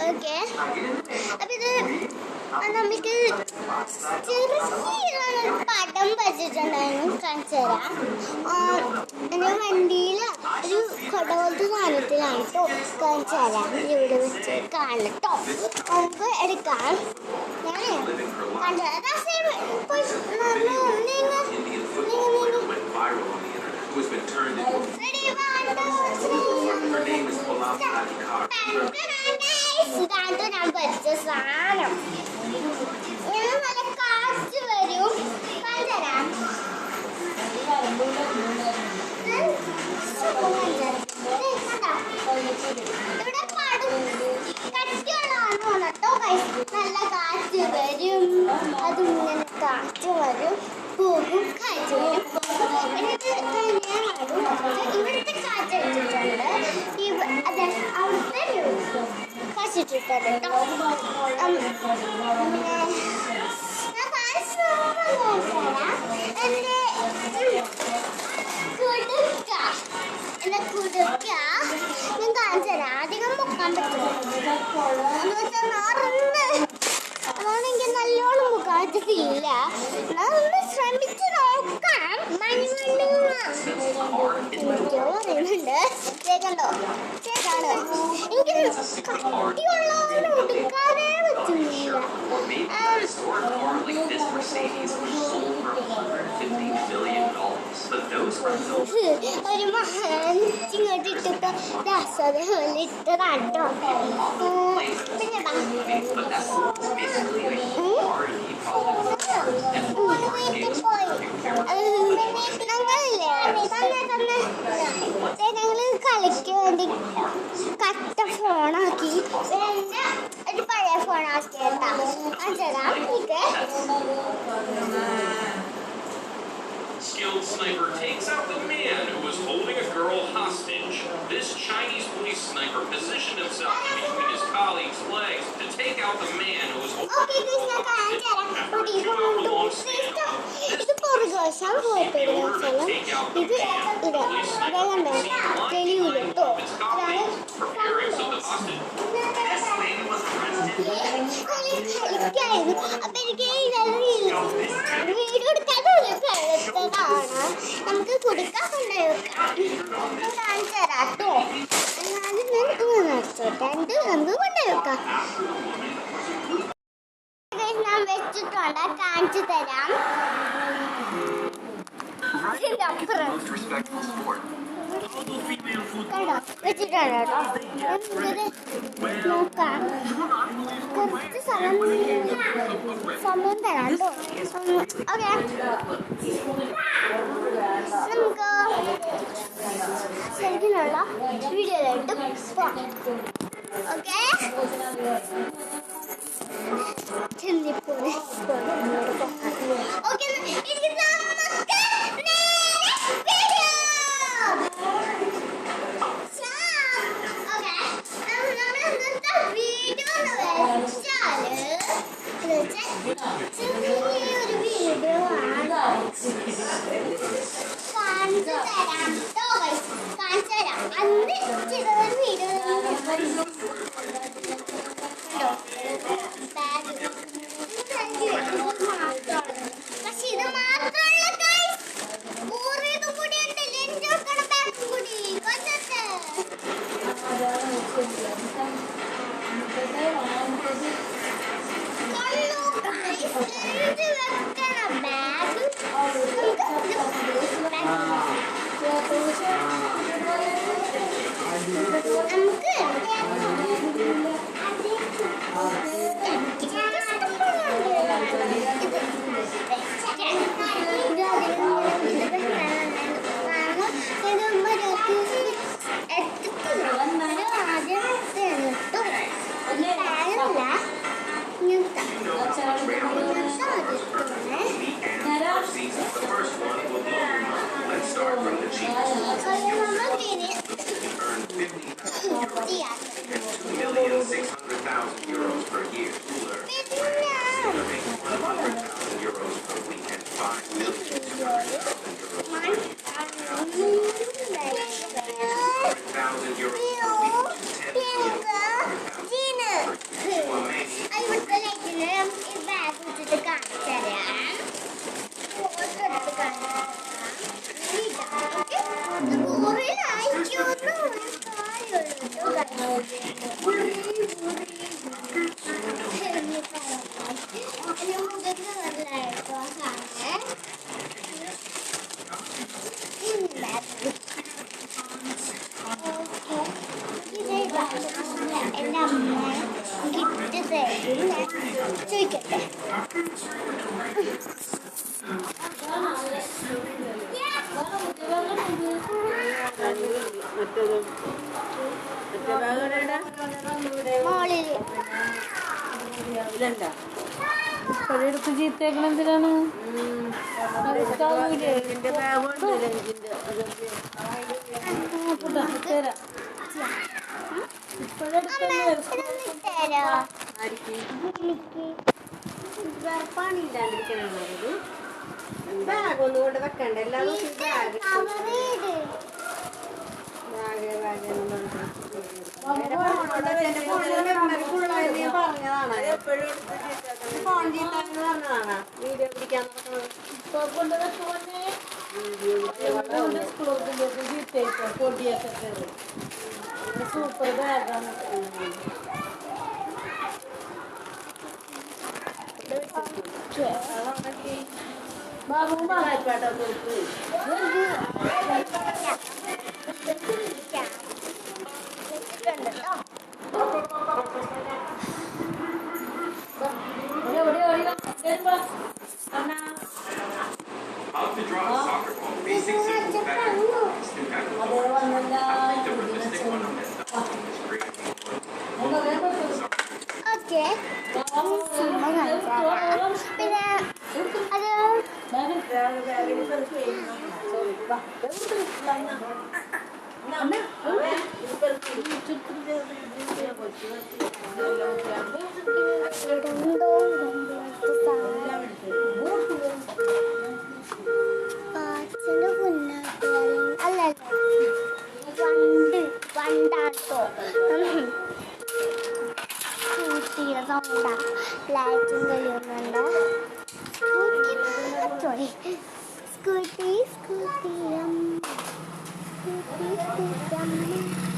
Okay, അപ്പൊ ഇത് നമുക്ക് ചെറിയൊരു പടം വച്ചിട്ടുണ്ടായിരുന്നു, കാണിച്ചു തരാം. എൻ്റെ വണ്ടിയിൽ ഒരു കൊട പോലത്തെ സാധനത്തിലാണ് കേട്ടോ, കാണിച്ചു തരാം. ഇവിടെ വെച്ച് കാണട്ടോ, നമുക്ക് എടുക്കാം. ഞാൻ ഇതാണ് ഞാൻ പഠിച്ച സാധനം. ഞാൻ നല്ല കാറ്റ് വരും, കാണിച്ചുതരാം. ഇവിടെ പടം കട്ടിയുള്ളതാണ് കേട്ടോ. നല്ല കാറ്റ് വരും, അതിങ്ങനെ കാറ്റ് വരും, പോകും, കാറ്റ് വരും, എന്നിട്ട് ഇവിടുത്തെ കാറ്റ് വെച്ചിട്ടുണ്ട്, അതെ അവിടുത്തെ കാച്ചിട്ടിട്ടുണ്ട് കേട്ടോ. എന്റെ കുടുക്ക ഞാൻ കാണിച്ചു തരാം. അധികം മുക്കാൻ പറ്റില്ല, അതാണ് എനിക്ക് നല്ലോണം മുക്കാൻ പറ്റത്തില്ല. ഒന്ന് ശ്രമിച്ചു നോക്കാം. എനിക്ക് പറയുന്നുണ്ട്, കേൾക്കണ്ടോ? കേൾക്കാണ്. എനിക്ക് കട്ടിയുള്ളവരും ഉടുക്കാനേ പറ്റുന്നില്ല. ഒരു ഇങ്ങോട്ട് ഇട്ടിട്ട് രസത പോലെ ഇട്ടതാണ് കേട്ടോ. പിന്നെ ഞങ്ങള് കളിക്ക് വേണ്ടി കട്ട ഫോണാക്കി, ഒരു പഴയ ഫോണാക്കിയിട്ടാ ചേട്ടാ. Skilled sniper takes out the man who was holding a girl hostage. This Chinese police sniper positioned himself in between his colleague's legs to take out the man who was holding a girl hostage after a 2-hour-long standoff. This police received the order to take out the man. The police sniper was seen lying behind one of its colleagues, preparing so the hostage. This man was arrested. അപ്പൊ എനിക്ക് video എടുക്കാതെ നമുക്ക് കുടുക്കാൻ കൊണ്ടുപോയി കാണിച്ചു തരാം കേട്ടോ. എന്നാലും ഞാൻ നടത്തോട്ടെ, നമുക്ക് കൊണ്ടുപോയി വെക്കാം. ഞാൻ വെച്ചിട്ടുണ്ട്, കാണിച്ചു തരാം. അപ്പുറം കണ്ടോ വെച്ചിട്ടുണ്ട് കേട്ടോ. നോക്കാം, കുറച്ച് സമയം തരാം കേട്ടോ. ഓക്കെ, നമുക്ക് ശരിക്കുള്ള വീഡിയോയിലോട്ട് പോവാം. ഓക്കെ, ചെന്നിപ്പോലെ ഓക്കെ. ചെറിയൊരു വീഡിയോ ആണ്, കാണിച്ചു തരാം കേട്ടോ. കാണിച്ചു തരാം. അന്ന് ചെറിയൊരു വീഡിയോ പക്ഷെ ഇത് മാത്രമല്ല, ഊറിയതും കൂടി ഉണ്ടല്ലേ, എൻ്റെ ബാക്കും കൂടി Kochath. Let's start from the cheapest. €2,600,000 per year. Cooler. €100,000 എൻ്റെ അമ്മ ഗിഫ്റ്റ് തരും ചോദിക്കട്ടെ. മോളിൽ എടുത്ത് ചീത്തേക്കണം എന്തിനാണ്? പണിയില്ലാണ്ടിരിക്കണത് ബാഗ് ഒന്നുകൊണ്ട് വെക്കണ്ട. എല്ലാവരും പറഞ്ഞതാണ്, എപ്പോഴും ഫോൺ ചെയ്താന്ന് പറഞ്ഞതാണ് വീഡിയോ പിടിക്കാൻ സൂപ്പർ ബാഗാണ്. Babu How to draw a soccer ball. Basic simple back. Still back. The realistic one on this stuff is great. Okay. പിന്നെ കാച്ചിന്റെ കുഞ്ഞാട്ടോ അല്ലല്ലോ വണ്ടാട്ടോ സ്കൂട്ടിയുടെ സൗണ്ടാ. ലൈറ്റും കഴിയുന്നുണ്ടോ? Scooty scooty scooty scooty scooty